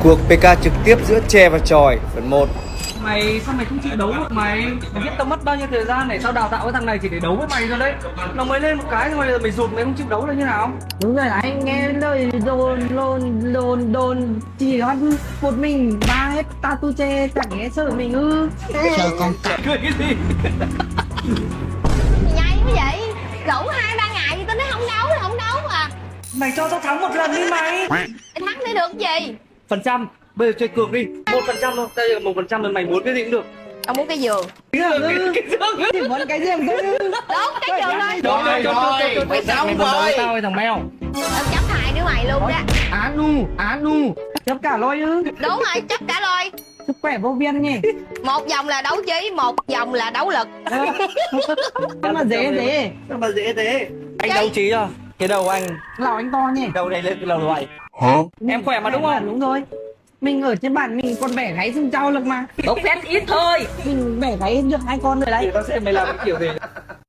Cuộc PK trực tiếp giữa chè và chòi phần 1. Mày sao mày không chịu đấu được mày? Mày biết tao mất bao nhiêu thời gian để tao đào tạo cái thằng này chỉ để đấu với mày rồi đấy. Nó mới lên một cái thôi bây giờ mày rụt mày không chịu đấu là như nào? Đúng rồi, anh nghe lời đồn chỉ có một mình ba hết tatu che chẳng nghe sợ mình ư. Sợ con cặc. Cười cái gì? Nhây quá vậy, rủ 2-3 ngày thì tao nói không đấu là không đấu à. Mày cho tao thắng một lần đi mày. Mày thắng để được gì? Phần trăm, bây giờ chơi cược đi. 1% thôi, bây giờ 1% rồi mày muốn cái gì cũng được. Ông muốn cái giường. Cái giường. Chỉ muốn cái riêng thôi. Đúng, cái giường thôi. Rồi, mày xong mày muốn đấu rồi. với tao hay thằng Mèo? Tao chấp hai đứa mày luôn đó. Á nu chấp cả lôi ư. Đúng rồi, chấp cả lôi. Sức khỏe vô viên nhỉ. Một vòng là đấu trí, một vòng là đấu lực. Sao mà dễ Sao mà dễ thế? Anh Chơi. đấu trí à? Cái đầu anh, Lào anh to nhỉ. đầu này lên cái đầu này. Em khỏe mà đúng không? Đúng rồi. Mình ở trên bản mình còn bẻ gáy xương trâu lực mà. Bốc phét ít thôi. Mình bẻ gáy được 2 con rồi đấy. Tao xem mày làm cái kiểu gì.